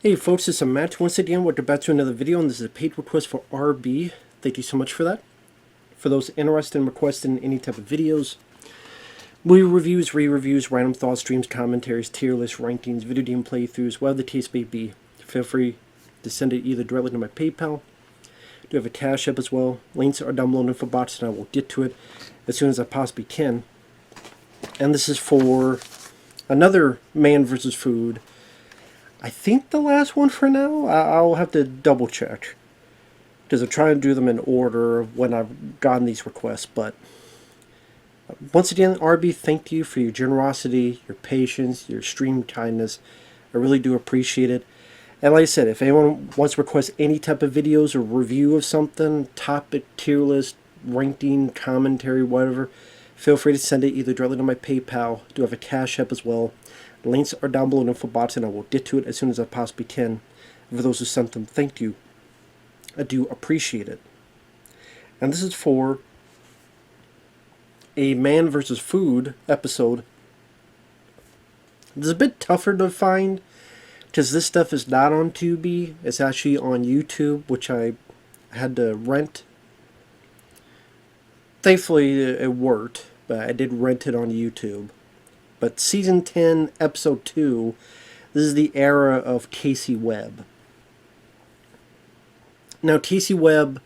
Hey folks, it's Matt once again. We're about to another video, and this is a paid request for RB. Thank you so much for that. For those interested in requesting any type of videos, movie reviews, re-reviews, random thoughts, streams, commentaries, tier lists, rankings, video game playthroughs, whatever the case may be, feel free to send it either directly to my PayPal. I do have a CashApp as well. Links are down below in the info box, and I will get to it as soon as I possibly can. And this is for another Man vs. Food. I think the last one for now. I'll have to double check because I'm trying to do them in order when I've gotten these requests. But once again, RB, thank you for your generosity, your patience, your extreme kindness. I really do appreciate it. And like I said, if anyone wants to request any type of videos or review of something, topic, tier list, ranking, commentary, whatever, feel free to send it either directly to my PayPal. I do have a Cash App as well. Links are down below in the info box, and I will get to it as soon as I possibly can. For those who sent them, thank you. I do appreciate it. And this is for a Man vs. Food episode. This is a bit tougher to find because this stuff is not on Tubi. It's actually on YouTube, which I had to rent. Thankfully, it worked, but I did rent it on YouTube. But Season 10, Episode 2, this is the era of Casey Webb. Now, Casey Webb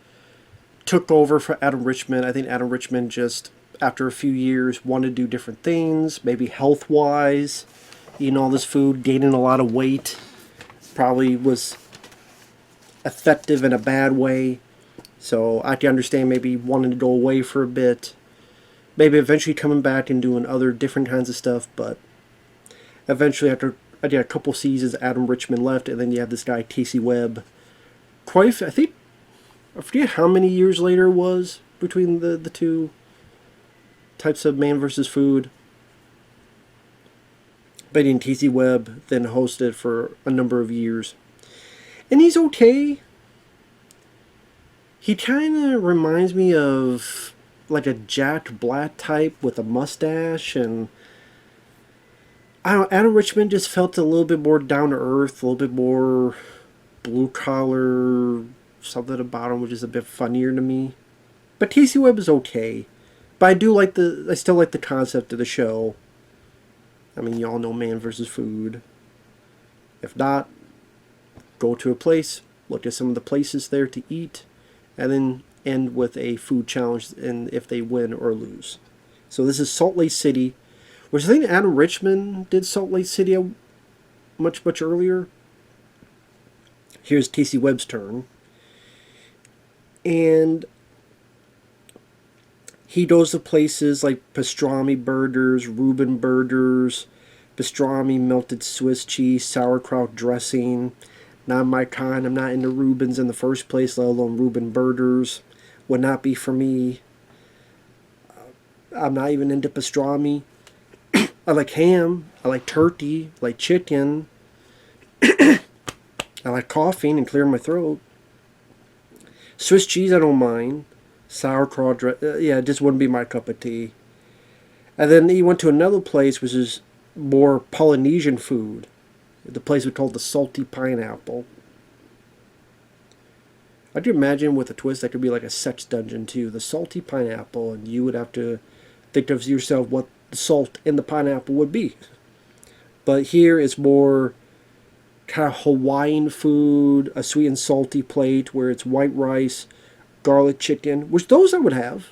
took over for Adam Richman. I think Adam Richman just, after a few years, wanted to do different things, maybe health-wise, eating all this food, gaining a lot of weight. Probably was effective in a bad way. So I can understand maybe wanting to go away for a bit. Maybe eventually coming back and doing other different kinds of stuff, but eventually after I did a couple seasons, Adam Richman left, and then you have this guy, Casey Webb. I forget how many years later it was between the two types of Man vs. Food. But in Casey Webb then hosted for a number of years. And he's okay. He kind of reminds me of like a Jack Black type with a mustache, and I don't know, Adam Richman just felt a little bit more down to earth, a little bit more blue collar, something about him which is a bit funnier to me. But Casey Webb is okay. But I still like the concept of the show. I mean, y'all know Man vs. Food. If not, go to a place, look at some of the places there to eat, and then end with a food challenge, and if they win or lose. So this is Salt Lake City, which I think Adam Richman did Salt Lake City much earlier. Here's Casey Webb's turn. And he goes to places like pastrami burgers, Reuben burgers, pastrami melted Swiss cheese, sauerkraut dressing. Not my kind. I'm not into Reubens in the first place, let alone Reuben burgers. Would not be for me. I'm not even into pastrami. I like ham. I like turkey. I like chicken. I like coughing and clearing my throat. Swiss cheese I don't mind. Sauerkraut, yeah, it just wouldn't be my cup of tea. And then he went to another place which is more Polynesian food. The place we called the Salty Pineapple. I could imagine with a twist that could be like a sex dungeon too. The Salty Pineapple, and you would have to think of yourself what the salt in the pineapple would be. But here it's more kind of Hawaiian food, a sweet and salty plate where it's white rice, garlic chicken, which those I would have.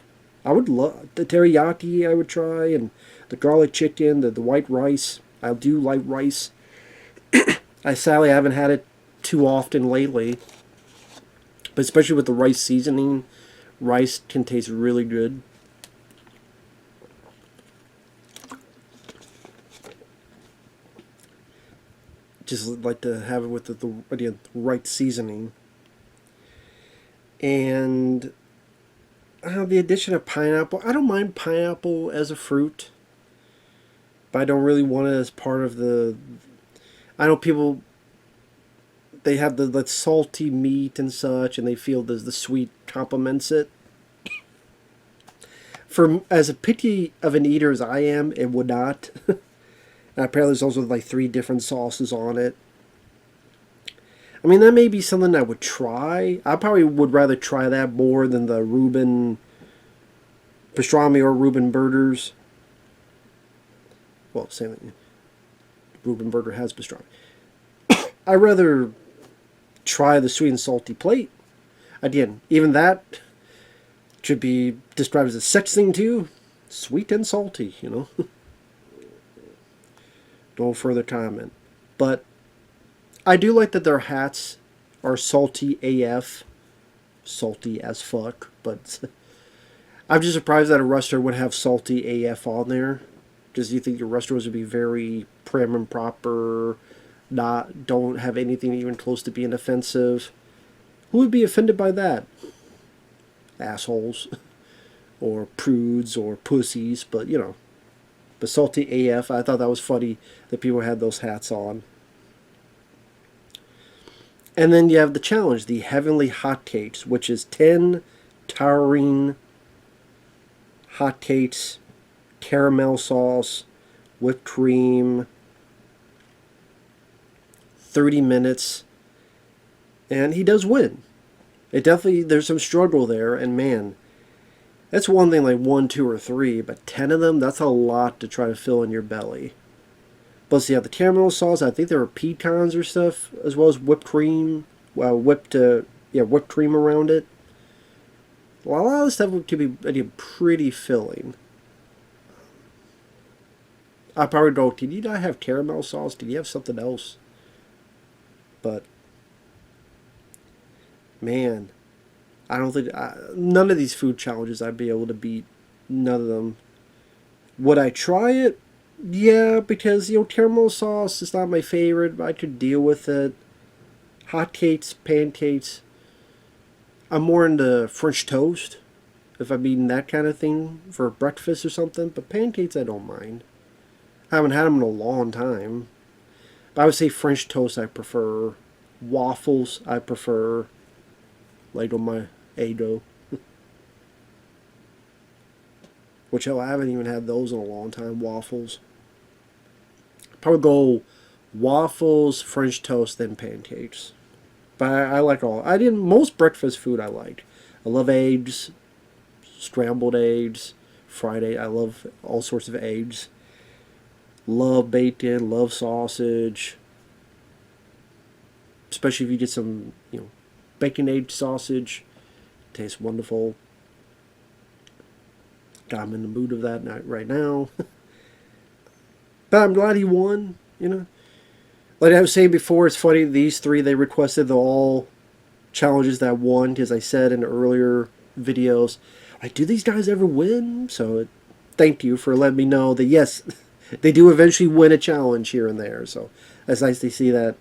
I would love the teriyaki. I would try, and the garlic chicken, the white rice. I do like rice. I sadly haven't had it too often lately. But especially with the rice seasoning, rice can taste really good. Just like to have it with the right seasoning. And the addition of pineapple. I don't mind pineapple as a fruit, but I don't really want it as part of the... I know people, they have the salty meat and such, and they feel the sweet complements it. For as a picky of an eater as I am, it would not. And apparently there's also like 3 different sauces on it. I mean, that may be something I would try. I probably would rather try that more than the Reuben pastrami or Reuben burgers. Well, same thing. Reuben burger has pastrami. I'd rather try the sweet and salty plate. Again, even that should be described as a sex thing too. Sweet and salty, you know. No further comment. But I do like that their hats are salty AF. Salty as fuck. But I'm just surprised that a restaurant would have salty AF on there. Because you think your restaurants would be very prim and proper, don't have anything even close to being offensive. Who would be offended by that? Assholes. Or prudes or pussies, but you know. But salty AF, I thought that was funny that people had those hats on. And then you have the challenge, the Heavenly Hotcakes, which is 10 towering hotcakes, caramel sauce, whipped cream, 30 minutes, and he does win. It definitely, there's some struggle there, and man, that's one thing like 1, 2, or 3, but 10 of them, that's a lot to try to fill in your belly. Plus, you have the caramel sauce. I think there were pecans or stuff, as well as whipped cream. Well, whipped cream around it. Well, a lot of the stuff could be pretty filling. I probably go, did you not have caramel sauce? Did you have something else? But, man, I don't think, none of these food challenges I'd be able to beat. None of them. Would I try it? Yeah, because, caramel sauce is not my favorite, but I could deal with it. Hotcakes, pancakes. I'm more into French toast, if I'm eating that kind of thing for breakfast or something. But pancakes, I don't mind. I haven't had them in a long time. But I would say French toast I prefer. Waffles I prefer. Like on my Eggo. Which I haven't even had those in a long time. Waffles. Probably go waffles, French toast, then pancakes. But I like all. Most breakfast food I like. I love eggs, scrambled eggs, fried eggs. I love all sorts of eggs. Love bacon, love sausage. Especially if you get some, bacon egg sausage. Tastes wonderful. I'm in the mood of that right now. But I'm glad he won, Like I was saying before, it's funny, these three, they requested all challenges that won, because I said in earlier videos, like, do these guys ever win? So thank you for letting me know that, yes, they do eventually win a challenge here and there. So it's nice to see that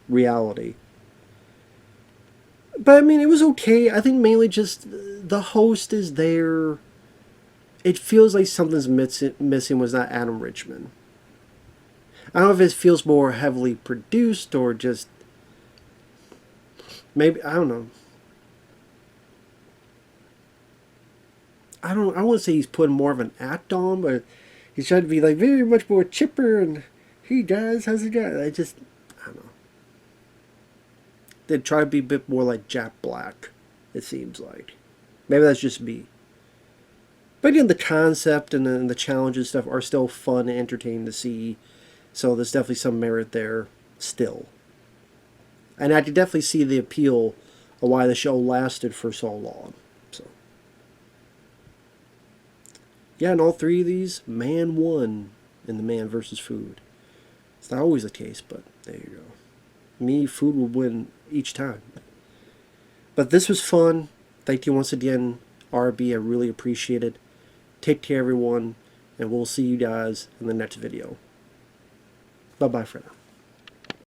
reality. But, I mean, it was okay. I think mainly just the host is there. It feels like something's missing was not Adam Richman. I don't know if it feels more heavily produced or just maybe, I don't know. I wouldn't say he's putting more of an act on, but he's trying to be like very much more chipper and hey guys, how's it going? I don't know. They try to be a bit more like Jack Black, it seems like. Maybe that's just me. But again, the concept and the challenges and stuff are still fun and entertaining to see. So there's definitely some merit there still. And I could definitely see the appeal of why the show lasted for so long. So, yeah, in all three of these, man won in the Man versus Food. It's not always the case, but there you go. Me, food will win each time. But this was fun. Thank you once again, RB. I really appreciate it. Take care, everyone, and we'll see you guys in the next video. Bye-bye for now.